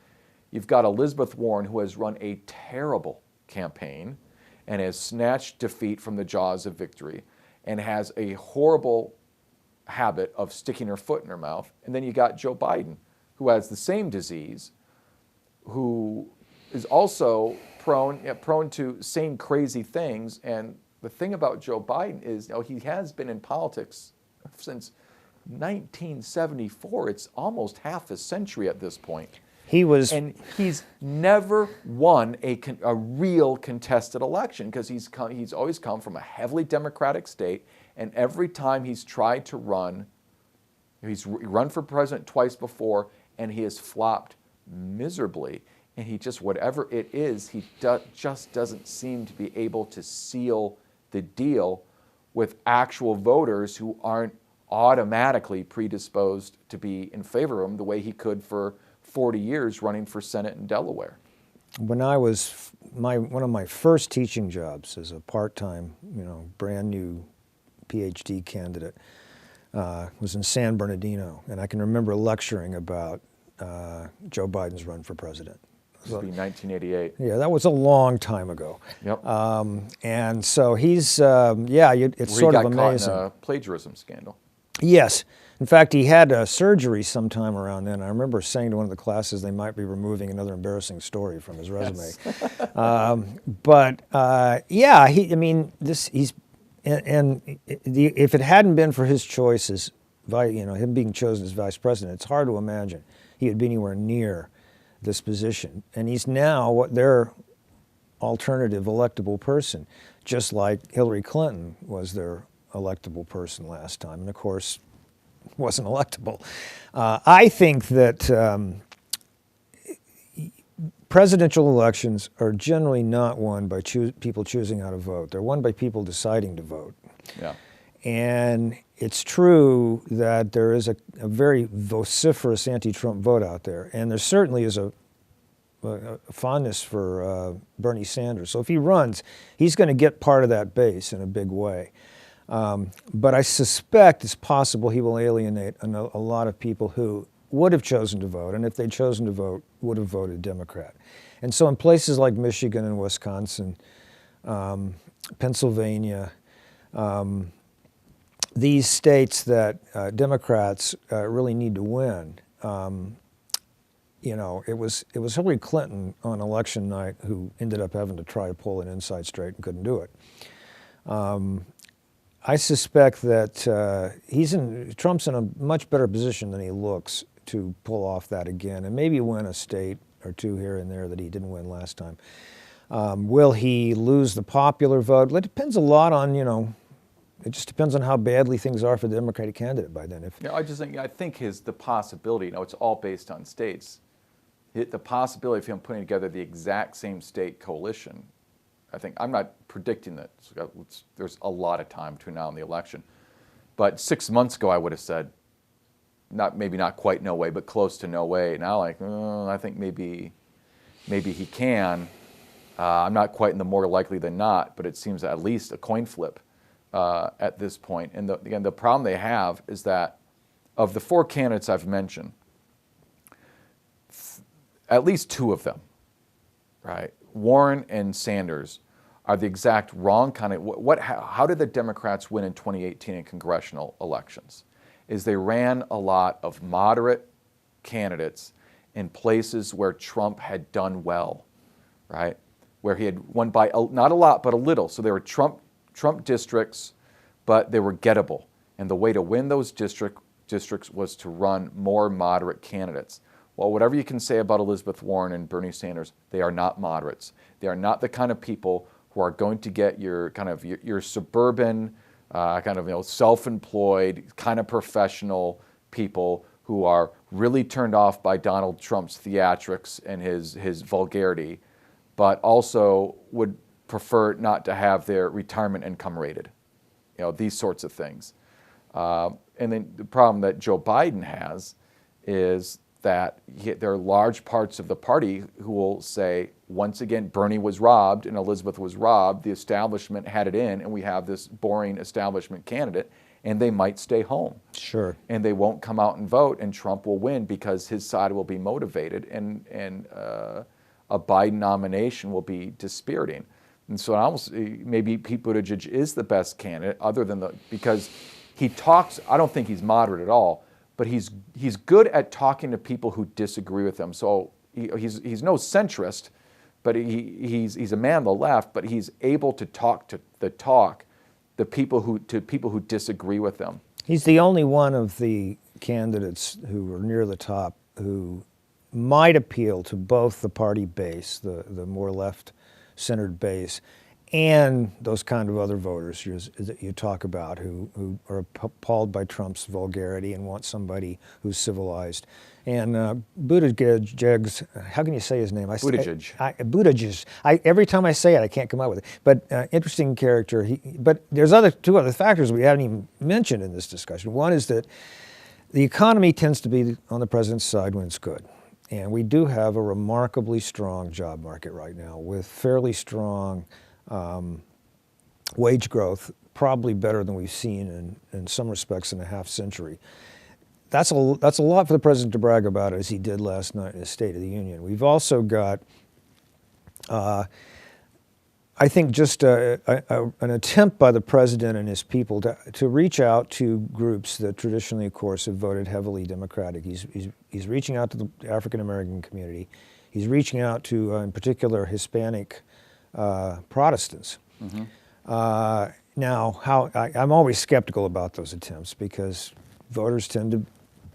You've got Elizabeth Warren, who has run a terrible campaign and has snatched defeat from the jaws of victory and has a horrible habit of sticking her foot in her mouth. And then you got Joe Biden, who has the same disease, who is also prone to same crazy things. And the thing about Joe Biden is, he has been in politics since 1974. It's almost half a century at this point. And he's never won a real contested election because he's always come from a heavily Democratic state, and every time he's tried to run, he's run for president twice before, and he has flopped miserably. And he just, whatever it is, he just doesn't seem to be able to seal the deal with actual voters who aren't automatically predisposed to be in favor of him the way he could for 40 years running for Senate in Delaware. When I was one of my first teaching jobs as a part-time, brand new PhD candidate, was in San Bernardino, and I can remember lecturing about Joe Biden's run for president. This would be 1988. Yeah, that was a long time ago. Yep. And so he's, it's sort of amazing. He got caught in a plagiarism scandal. Yes. In fact, he had surgery sometime around then. I remember saying to one of the classes they might be removing another embarrassing story from his resume. Yes. If it hadn't been for his choices, him being chosen as vice president, it's hard to imagine he would be anywhere near this position. And he's now their alternative electable person, just like Hillary Clinton was their electable person last time, and of course wasn't electable. I think that presidential elections are generally not won by people choosing how to vote. They're won by people deciding to vote. Yeah. And it's true that there is a very vociferous anti-Trump vote out there, and there certainly is a fondness for Bernie Sanders. So if he runs, he's going to get part of that base in a big way. But I suspect it's possible he will alienate a lot of people who would have chosen to vote, and if they'd chosen to vote, would have voted Democrat. And so in places like Michigan and Wisconsin, Pennsylvania, these states that Democrats really need to win, it was Hillary Clinton on election night who ended up having to try to pull an inside straight and couldn't do it. I suspect that Trump's in a much better position than he looks to pull off that again and maybe win a state or two here and there that he didn't win last time. Will he lose the popular vote? Well, it depends a lot on, it just depends on how badly things are for the Democratic candidate by then. If I think the possibility, it's all based on states. The possibility of him putting together the exact same state coalition, I'm not predicting that. There's a lot of time between now and the election. But 6 months ago, I would have said, maybe not quite no way, but close to no way. Now, I think maybe he can. I'm not quite in the more likely than not, but it seems at least a coin flip at this point. And again, the problem they have is that of the 4 candidates I've mentioned, at least 2 of them, right, Warren and Sanders, are the exact wrong kind of, how did the Democrats win in 2018 in congressional elections? Is they ran a lot of moderate candidates in places where Trump had done well, right? Where he had won by, not a lot, but a little. So they were Trump districts, but they were gettable. And the way to win those districts was to run more moderate candidates. Well, whatever you can say about Elizabeth Warren and Bernie Sanders, they are not moderates. They are not the kind of people who are going to get your suburban, self-employed, kind of professional people who are really turned off by Donald Trump's theatrics and his vulgarity, but also would prefer not to have their retirement income rated. These sorts of things. And then the problem that Joe Biden has is that there are large parts of the party who will say, once again, Bernie was robbed and Elizabeth was robbed, the establishment had it in, and we have this boring establishment candidate, and they might stay home. Sure. And they won't come out and vote, and Trump will win because his side will be motivated, and a Biden nomination will be dispiriting. And so maybe Pete Buttigieg is the best candidate, because he talks, I don't think he's moderate at all, but he's good at talking to people who disagree with him. So he's no centrist, but he's a man on the left, but he's able to talk to people who disagree with him. He's the only one of the candidates who are near the top who might appeal to both the party base, the more left-centered base, and those kind of other voters that you talk about who are appalled by Trump's vulgarity and want somebody who's civilized. And Buttigieg, how can you say his name? Buttigieg. Buttigieg. Every time I say it, I can't come up with it. But interesting character. But there's two other factors we haven't even mentioned in this discussion. One is that the economy tends to be on the president's side when it's good. And we do have a remarkably strong job market right now with fairly strong wage growth, probably better than we've seen in some respects in a half century. That's a lot for the president to brag about, as he did last night in his State of the Union. We've also got, I think, just an attempt by the president and his people to reach out to groups that traditionally, of course, have voted heavily Democratic. He's reaching out to the African American community. He's reaching out to, in particular, Hispanic Protestants. Mm-hmm. Now, I'm always skeptical about those attempts because voters tend to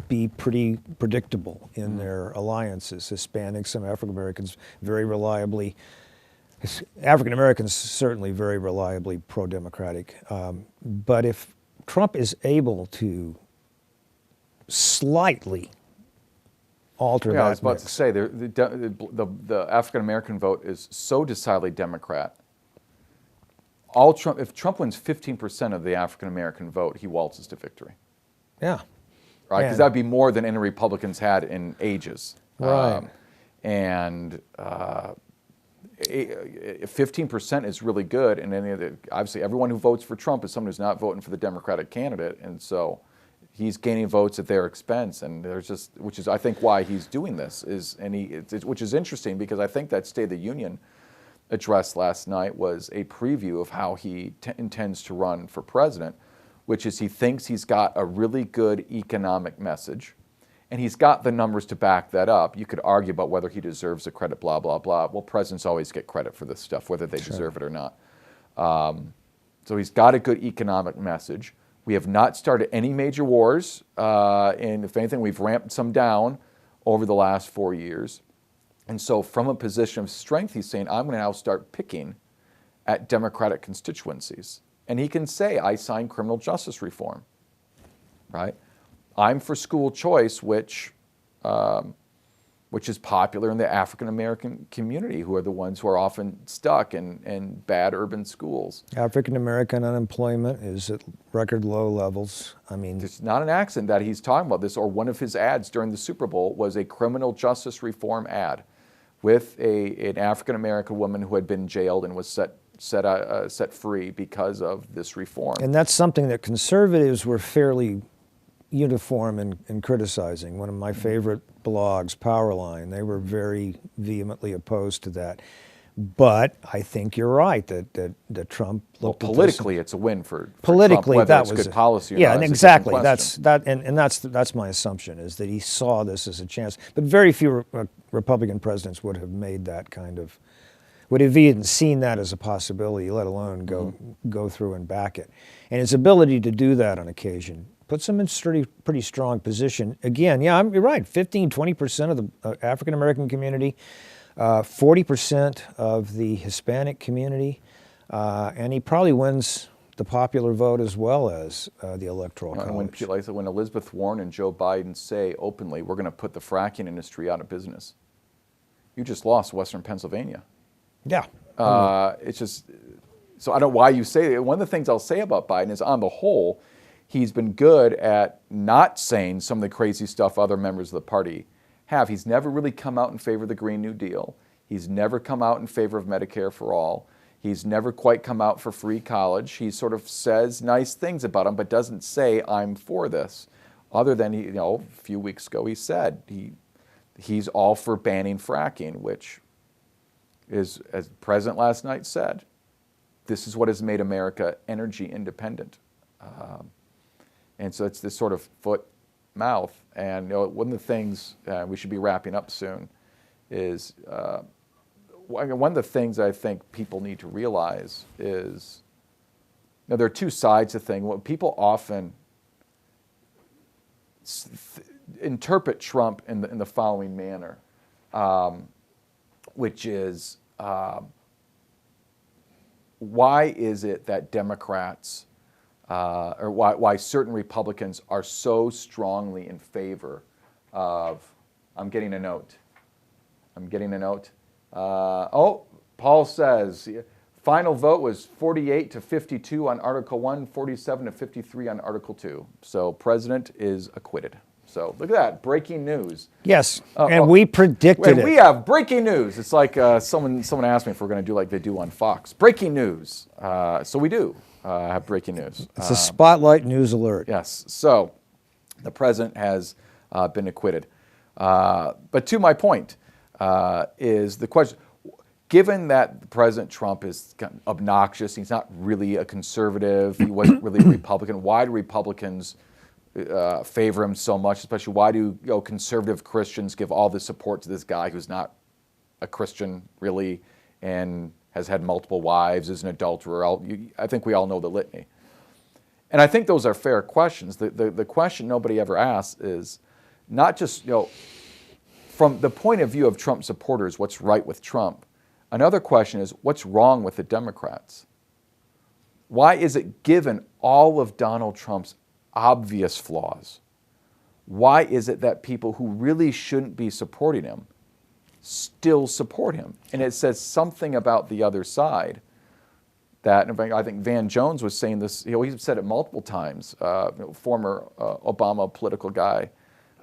be pretty predictable in their alliances. Hispanics, some African Americans, very reliably. African Americans certainly very reliably pro-democratic. But if Trump is able to slightly alter that I was about mix. to say, the African American vote is so decidedly Democrat. If Trump wins 15% of the African American vote, he waltzes to victory. Yeah. Right, because that'd be more than any Republicans had in ages. Right. 15% is really good, and obviously everyone who votes for Trump is someone who's not voting for the Democratic candidate, and so he's gaining votes at their expense, and which is I think why he's doing this which is interesting because I think that State of the Union address last night was a preview of how he intends to run for president, which is he thinks he's got a really good economic message, and he's got the numbers to back that up. You could argue about whether he deserves the credit, blah, blah, blah. Well, presidents always get credit for this stuff, whether they deserve it or not. So he's got a good economic message. We have not started any major wars, and if anything, we've ramped some down over the last 4 years. And so from a position of strength, he's saying, I'm going to now start picking at Democratic constituencies. And he can say, I signed criminal justice reform, right? I'm for school choice, which is popular in the African American community, who are the ones who are often stuck in bad urban schools. African American unemployment is at record low levels. I mean, It's not an accident that he's talking about this, or one of his ads during the Super Bowl was a criminal justice reform ad with an African American woman who had been jailed and was set free because of this reform. and that's something that conservatives were fairly uniform in criticizing. One of my favorite blogs, Powerline, they were very vehemently opposed to that. But I think you're right that Trump Well, looked at this. politically, it's a win for Politically, Trump, whether that it's was good policy or yeah, not, and is a exactly. different question. That's my assumption, is that he saw this as a chance. But very few Republican presidents would have made that kind of, would have even seen that as a possibility, let alone go through and back it. And his ability to do that on occasion puts him in a pretty strong position. Again, yeah, you're right. 15-20% of the African American community. 40% of the Hispanic community, and he probably wins the popular vote as well as the Electoral And College. when Elizabeth Warren and Joe Biden say openly, we're going to put the fracking industry out of business, you just lost Western Pennsylvania. Yeah. It's just, so I don't know why you say that. One of the things I'll say about Biden is, on the whole, he's been good at not saying some of the crazy stuff other members of the party have. He's never really come out in favor of the Green New Deal. He's never come out in favor of Medicare for all. He's never quite come out for free college. He sort of says nice things about them, but doesn't say, I'm for this. Other than, a few weeks ago he said he's all for banning fracking, which is, as the president last night said, this is what has made America energy independent. And so it's this sort of foot-mouth. And one of the things, we should be wrapping up soon, is one of the things I think people need to realize is, there are two sides to things. What people often interpret Trump in the following manner, which is, why is it that Democrats or why certain Republicans are so strongly in favor of, I'm getting a note. Paul says, final vote was 48 to 52 on Article 1, 47 to 53 on Article 2. So president is acquitted. So look at that, breaking news. Yes, and we predicted it. We have breaking news. It's like someone asked me if we're going to do like they do on Fox. Breaking news. So we do have breaking news. It's a spotlight news alert. Yes. So the president has been acquitted. But to my point is the question, given that President Trump is obnoxious, he's not really a conservative, he wasn't really a Republican, why do Republicans favor him so much? Especially, why do conservative Christians give all this support to this guy who's not a Christian really and has had multiple wives, is an adulterer? I think we all know the litany. And I think those are fair questions. The question nobody ever asks is not just, from the point of view of Trump supporters, what's right with Trump. Another question is, what's wrong with the Democrats? Why is it, given all of Donald Trump's obvious flaws, why is it that people who really shouldn't be supporting him still support him? And it says something about the other side that, in fact, I think Van Jones was saying this, he's said it multiple times, former Obama political guy,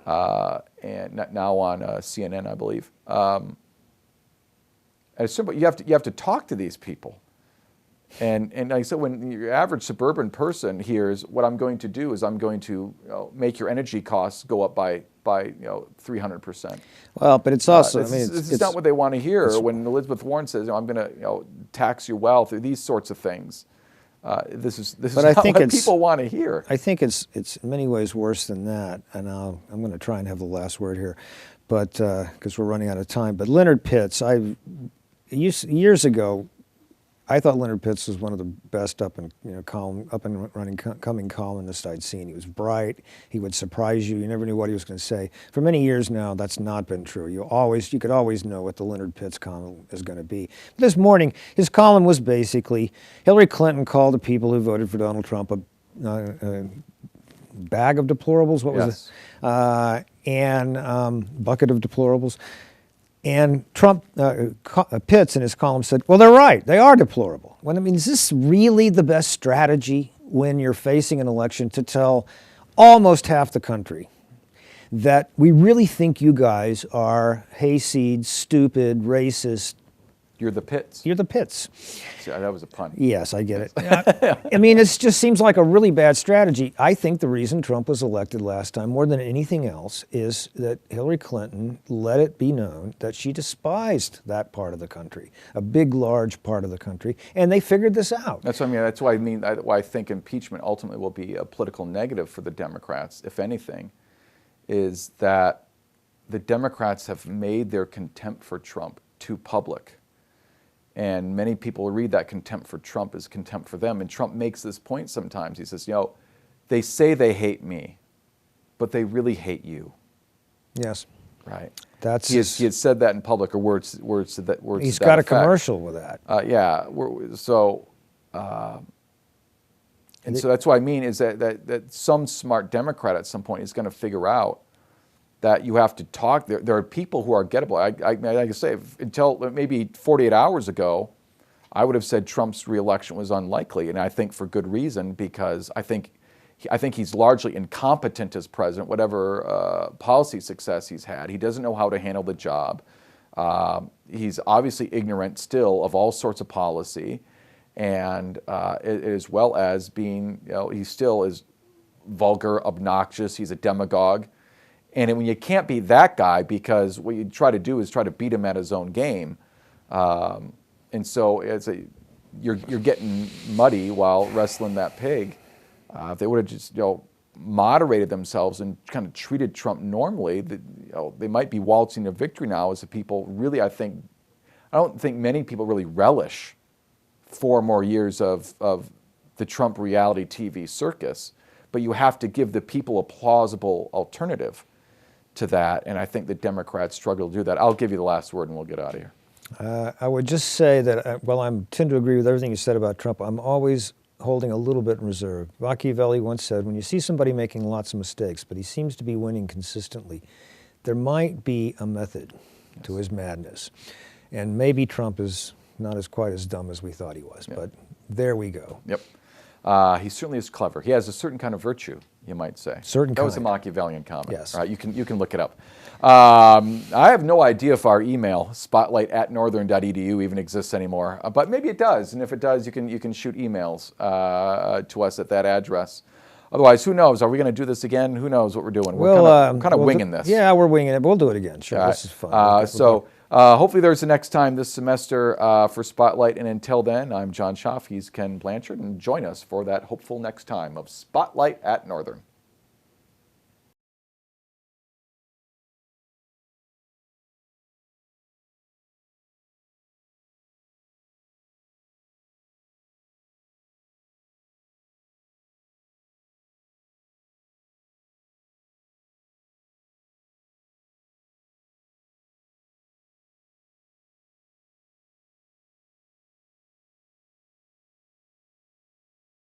and now on CNN, I believe. And it's simple. You have to talk to these people. And like I said, when your average suburban person hears, what I'm going to do is I'm going to make your energy costs go up by 300%. Well, but it's also, This is not what they want to hear. When Elizabeth Warren says, I'm going to tax your wealth, or these sorts of things, this is not what people want to hear. I think it's in many ways worse than that, and I'm going to try and have the last word here, but because we're running out of time. But Leonard Pitts, years ago, I thought Leonard Pitts was one of the best up and running coming columnists I'd seen. He was bright. He would surprise you. You never knew what he was going to say. For many years now, that's not been true. You could always know what the Leonard Pitts column is going to be. But this morning, his column was basically Hillary Clinton called the people who voted for Donald Trump a bag of deplorables. What was it? And bucket of deplorables. And Pitts in his column said, well, they're right. They are deplorable. Well, I mean, is this really the best strategy when you're facing an election to tell almost half the country that we really think you guys are hayseed, stupid, racist? You're the Pitts. You're the Pitts. See, that was a pun. Yes, I get it. I mean, it just seems like a really bad strategy. I think the reason Trump was elected last time, more than anything else, is that Hillary Clinton let it be known that she despised that part of the country, a big, large part of the country, and they figured this out. That's what I mean. That's why I think impeachment ultimately will be a political negative for the Democrats, if anything, is that the Democrats have made their contempt for Trump too public. And many people read that contempt for Trump as contempt for them. And Trump makes this point sometimes. He says, they say they hate me, but they really hate you. Yes. Right. He had said that in public, or words to that effect. He's got a commercial with that. So that's what I mean is that some smart Democrat at some point is going to figure out that you have to talk. There are people who are gettable. Like I say, until maybe 48 hours ago, I would have said Trump's reelection was unlikely, and I think for good reason, because I think he's largely incompetent as president. Whatever policy success he's had, he doesn't know how to handle the job. He's obviously ignorant still of all sorts of policy, and as well as being, he still is vulgar, obnoxious. He's a demagogue. And when you can't beat that guy, because what you try to do is try to beat him at his own game, and so you're getting muddy while wrestling that pig. If they would have just moderated themselves and kind of treated Trump normally, they might be waltzing to victory now. As the people really, I don't think many people really relish 4 more years of the Trump reality TV circus. But you have to give the people a plausible alternative to that, and I think the Democrats struggle to do that. I'll give you the last word and we'll get out of here. I would just say that while I tend to agree with everything you said about Trump, I'm always holding a little bit in reserve. Machiavelli once said, when you see somebody making lots of mistakes, but he seems to be winning consistently, there might be a method to his madness. And maybe Trump is not quite as dumb as we thought he was, but there we go. Yep. He certainly is clever. He has a certain kind of virtue, you might say. That was a Machiavellian comment. Yes. Right? You can look it up. I have no idea if our email, spotlight@northern.edu, even exists anymore. But maybe it does. And if it does, you can shoot emails to us at that address. Otherwise, who knows? Are we going to do this again? Who knows what we're doing? We're kind of winging this. Yeah, we're winging it. We'll do it again. Sure, this is fun. Hopefully there's a next time this semester for Spotlight. And until then, I'm John Schaaf. He's Ken Blanchard. And join us for that hopeful next time of Spotlight at Northern.